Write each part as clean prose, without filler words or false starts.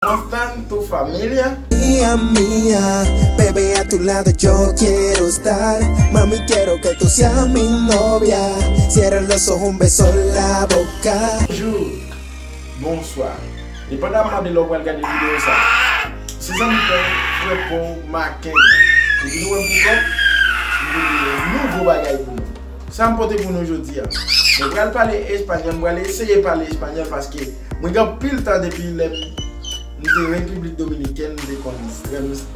¿Cómo están tu familia? Mía, mía, bebé, a tu lado yo quiero estar. Mami, quiero que tú seas mi novia. Cierra los ojos, un beso en la boca. Bonjour, bonsoir. Et pendant que vous regardez la vidéo, si ça me fait pour marquer, et puis nous nouveau bagage pour nous. Ça me porte pour nous aujourd'hui. Je vais parler espagnol, je vais essayer de parler espagnol parce que je suis pile temps depuis la République Dominicaine, je suis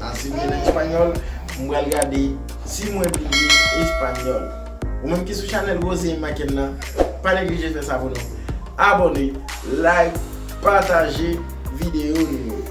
enseigné l'espagnol, je vais regarder si moi je espagnol. Ou même qui sur la chaîne Rosé Makena, pas négliger de faire ça pour nous. Abonnez, like, partagez vidéo nous.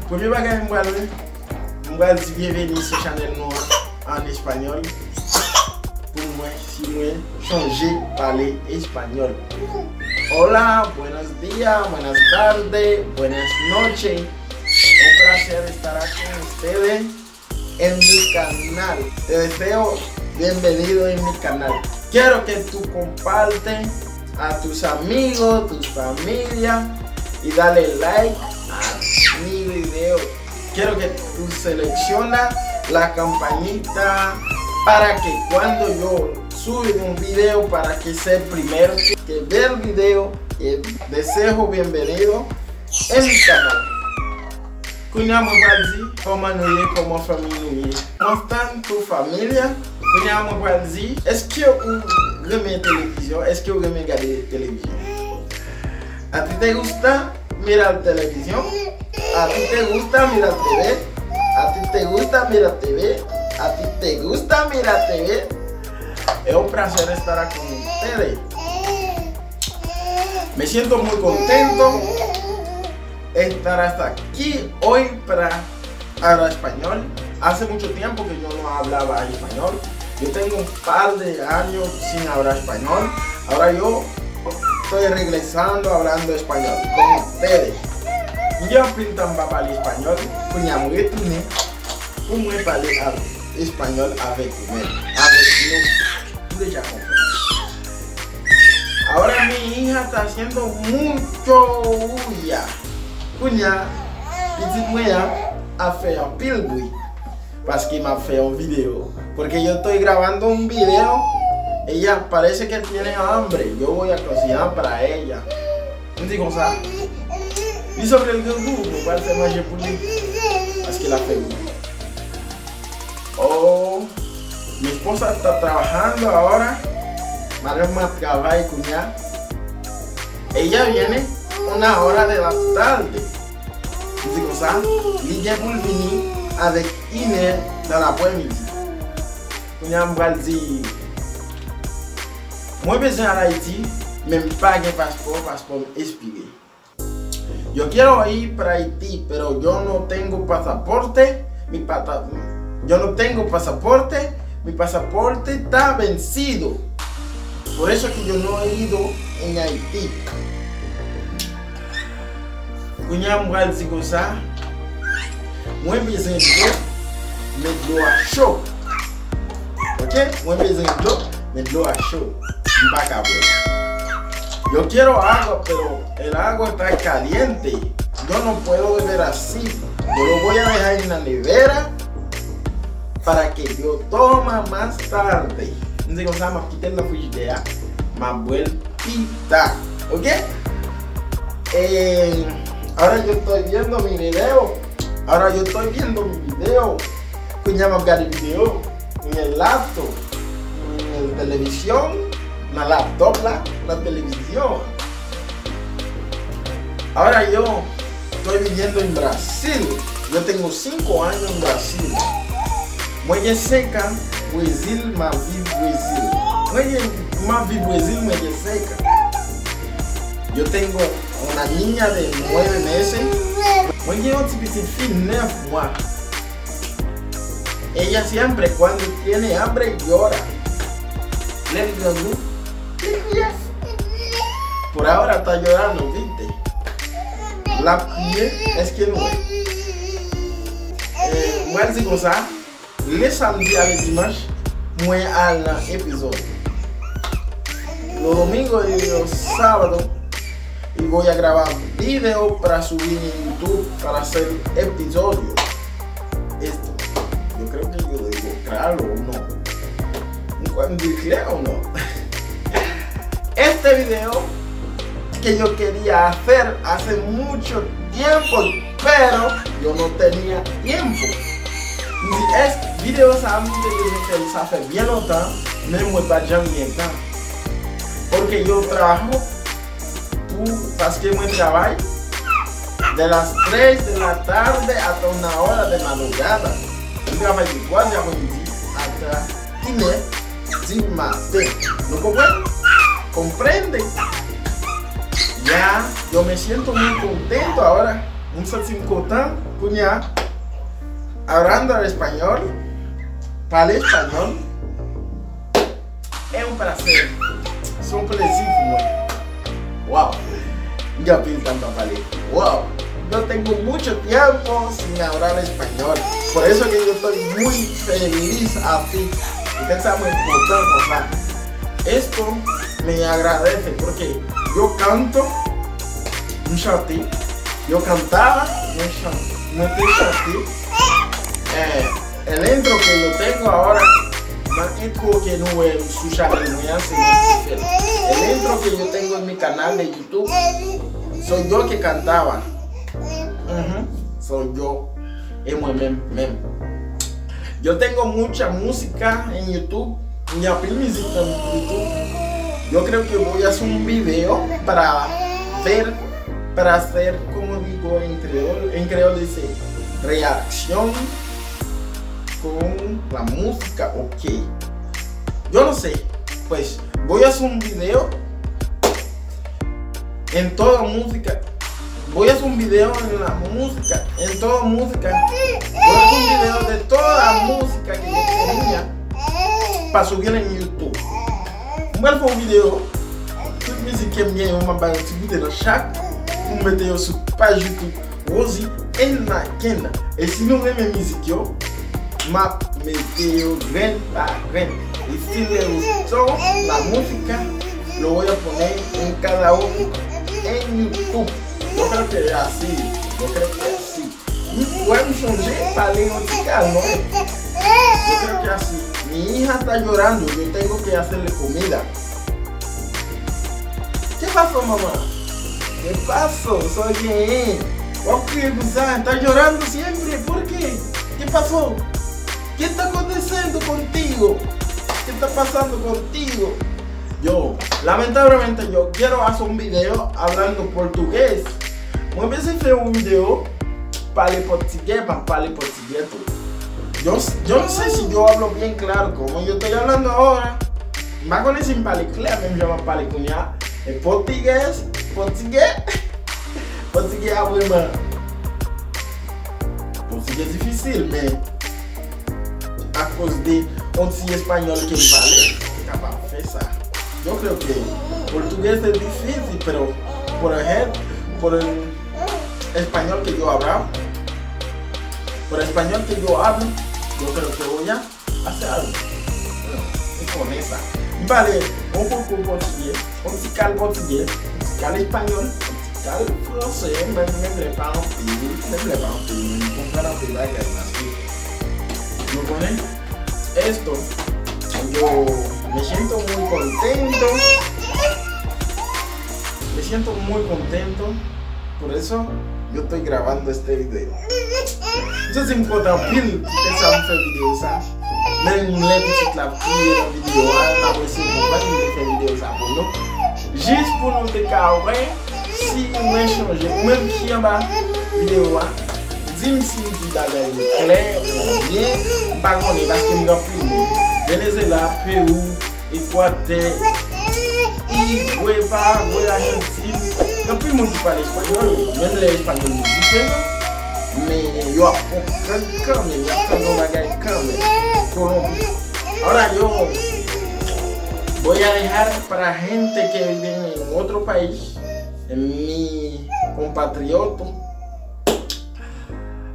Premier bagage je vais dire bienvenue sur la chaîne en espagnol. Pour moi, si moi changer parler espagnol. Hola, buenos días, buenas tardes, buenas noches. Un placer estar aquí con ustedes en mi canal. Te deseo bienvenido en mi canal. Quiero que tú compartes a tus amigos, tus familias y dale like a mi video. Quiero que tú seleccionas la campanita para que cuando yo suba un video, para que sea el primero que vea el video, deseo bienvenido en mi canal. Kunyamo Balzi, comment nous y comment famille nous y. Comment están tu familia? Kunyamo Balzi, est-ce que vous aimez la télévision? Est-ce que vous aimez regarder la télévision? ¿A ti te gusta mirar televisión? ¿A ti te gusta mirar TV? ¿A ti te gusta mirar TV? ¿A ti te gusta mirar TV? Es un placer estar aquí con ustedes. Me siento muy contento de estar hasta aquí hoy para hablar español. Hace mucho tiempo que yo no hablaba español. Yo tengo un par de años sin hablar español. Ahora yo estoy regresando hablando español con ustedes. Yo pintan para hablar español. Punya muy tune. Como parler espagnol avec vous-même, avec nous, déjà compris. Ahora mi hija está haciendo mucho bulla. Kunya, petite moya, a fait un pile bruit parce qu'il m'a fait un video. Porque yo estoy grabando un video, ella parece que tiene hambre. Yo voy a cocinar para ella. ¿No te como ça? Y sobre el goût, me parece manger pour lui parce qu'il a fait bruit. Oh, mi esposa está trabajando ahora. Mario Matcabay Cuñá. Ella viene una hora de la tarde. C'est comme ça. Il vient pour venir avec une heure dans l'après-midi. Cuñá me va dire. Moi besoin à Haïti, même pas de passeport expiré. Yo quiero ir para Haití, pero yo no tengo pasaporte. Yo no tengo pasaporte, mi pasaporte está vencido. Por eso es que yo no he ido en Haití. Kunyam gal si comme ça. Moi besoin de mettre l'eau à chaud. Ok? Moi besoin de l'eau, mettre l'eau à chaud. Yo quiero agua, pero el agua está caliente. Yo no puedo beber así. Yo lo voy a dejar en la nevera para que yo toma más tarde. No sé cómo se llama, quiten la frigidaire, más vueltita, ¿ok? Ahora yo estoy viendo mi video. Cuñama el video en el laptop, en la televisión, la laptop, la televisión. Ahora yo estoy viviendo en Brasil. Yo tengo 5 años en Brasil. Moi seca, Brasil, ma vie Brasil. Ma vie Brasil, moi seca. Yo tengo una niña de 9 meses. Moi una petite fille 9 mois. Ella siempre cuando tiene hambre llora. Por ahora está llorando, ¿viste? La piel es que no es. Moi c'est comme ça. Le samedi à le dimanche, moi à l'épisode. Los domingos y los sábados y voy a grabar video para subir en YouTube para hacer episodios. Esto, yo creo que yo debo crearlo o no. ¿Cuándo o no? Este video que yo quería hacer hace mucho tiempo, pero yo no tenía tiempo. Es vidéo ça me fait ça fait bien longtemps, mais moi pas jamais temps. Porque yo trabajo parce que moi travaille de las 3 de la tarde hasta 1 hora de madrugada. Yo trabajo de 4 de la midi hasta 1h du matin. ¿No comprende? Ya, yo me siento muy contento ahora. Un salsincotán, cuña, hablando el español, para el español. Es un placer. Es un placer. Wow. Ya pintan papalé. Wow. Yo tengo mucho tiempo sin hablar español. Por eso que yo estoy muy feliz así. Ustedes saben importante. Esto me agradece porque yo canto un chanté. Yo cantaba un chanté. El intro que yo tengo ahora, el intro que no es su channel, el intro que yo tengo en mi canal de YouTube, soy yo que cantaba. Soy yo, es muy mem. Yo tengo mucha música en YouTube, mi apil música en YouTube. Yo creo que voy a hacer un video para hacer, como digo en creol dice, reacción con la música, ok. Yo no sé, pues voy a hacer un video en toda música. Voy a hacer un video en la música, en toda música. Voy a hacer un video de toda la música que yo tenía para subir en YouTube. Moi, je fais une vidéo, toute musique qui aime bien, on m'a barré dans chaque, vous mettez sur page YouTube, Rosie et Nakenda. Et si vous aimez la musique, ma mettez grain par grain. Et si les son, la música, lo voy a poner en cada uno en YouTube. Yo creo que es así, Pueden changer para leer musical, ¿no? Yo creo que es así. Mi hija está llorando, yo tengo que hacerle comida. ¿Qué pasó, mamá? ¿Qué pasó? Soy bien. Ok, está llorando siempre. ¿Por qué? ¿Qué pasó? ¿Qué está aconteciendo contigo? ¿Qué está pasando contigo? Yo, lamentablemente, yo quiero hacer un video hablando portugués. Moi, a veces hacer un video para el portugués, para el portugués. Yo no sé si yo hablo bien claro, como yo estoy hablando ahora. Más con ese paliclea, me llama palicuña. En portugués, portugués hablo más. Portugués es difícil, pero a causa de un español que me vale, capaz de hacer eso. Yo creo que portugués es difícil, pero por ejemplo, por el español que yo hablo, yo creo que voy a hacer algo. Y con esa. Vale, un poco portugués, un musical portugués, un musical español, un musical francés, me preparo un film, me comprar un film así. ¿Me ponen? Esto, yo me siento muy contento, por eso yo estoy grabando este video. Eso es importante, que ça me fait vidéo ça. Même les petites la vidéo, la voici, on va faire vidéo ça pour nous. Juste pour nous décaler, si on a changé, même si on va vidéo, dis-moi si vous avez clair, bien, pas qu'on est parce que nous avons pris Venezuela, Pérou, Équateur, Argentine. Non plus moi qui parle espagnol, même les espagnols nous disent, mais yo apprends quand même, yo apprends nos bagages quand même. Colombia. Ahora yo voy a dejar para gente que vive en otro país, en mi compatriota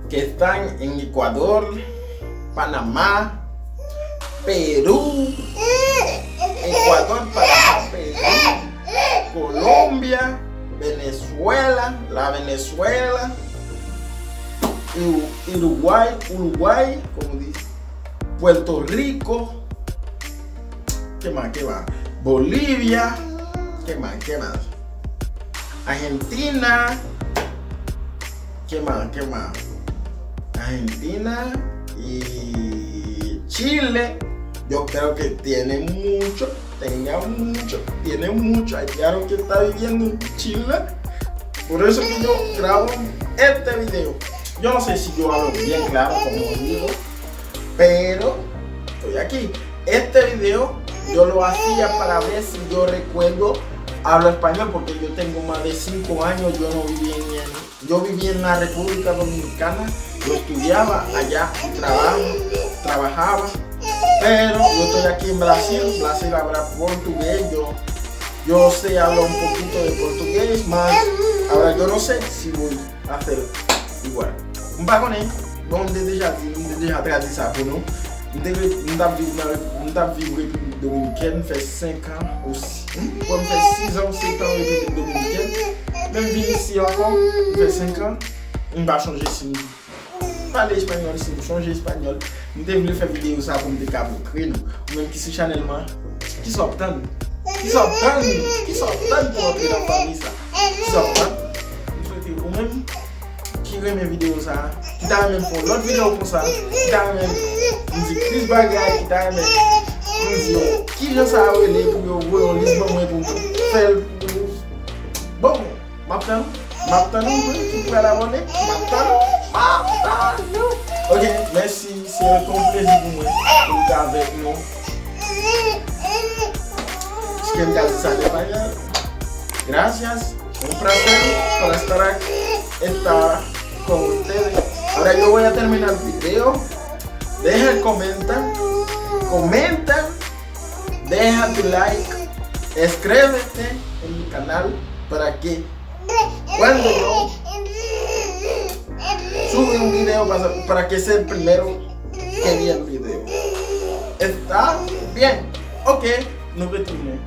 que están en Ecuador, Panamá, Perú, Ecuador, Panamá, Perú, Colombia, Venezuela, la Venezuela, Uruguay, como dice, Puerto Rico, ¿qué más? Bolivia, ¿qué más? Argentina, ¿qué más? Argentina y Chile. Yo creo que tiene mucho haitiano que está viviendo en Chile. Por eso que yo grabo este video. Yo no sé si yo hablo bien claro como digo, pero estoy aquí. Este video yo lo hacía para ver si yo recuerdo hablo español, porque yo tengo más de 5 años. Yo viví en la República Dominicana, yo estudiaba allá, trabajaba, pero yo estoy aquí en Brasil habla portugués, yo sé hablar un poquito de portugués, mas ahora yo no sé si voy a hacer igual. Un bagonais, bon déjà tradit ça pour nous. Nous avons vécu République Dominicaine, fait 5 ans aussi. Comme fait 6 ans, 7 ans République Dominicaine. Même venu ici encore, fait 5 ans, on va changer si nous parler espagnol, si nous changer espagnol. Nous devons faire vidéo ça pour nous décabler, ou même qui se channel qui s'obtient. Pour entrer dans la famille ça. Qui s'obtient. Ou même qui remet mes vidéos ça, qui t'a même pour l'autre vidéo comme ça, qui t'a même nous dit Chris Bagay, qui t'a même nous dit qui je ça relé pour vous on liste moi pour faire bon, m'attend qui pour la monnaie, m'attend. OK, merci, c'est un plaisir pour moi d'être avec nous. Si me das esa llamada, gracias, un placer por estar con ustedes. Ahora yo voy a terminar el video. Deja el comenta, deja tu like, suscríbete en mi canal para que cuando yo sube un video para que sea el primero que vea el video. ¿Está bien? Ok, nous retournons.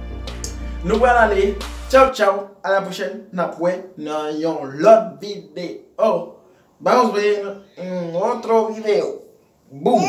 Nous voilà aller. Ciao, ciao. À la prochaine. Napoué, dans une autre vidéo. Vamos a ver en otro video. Boom.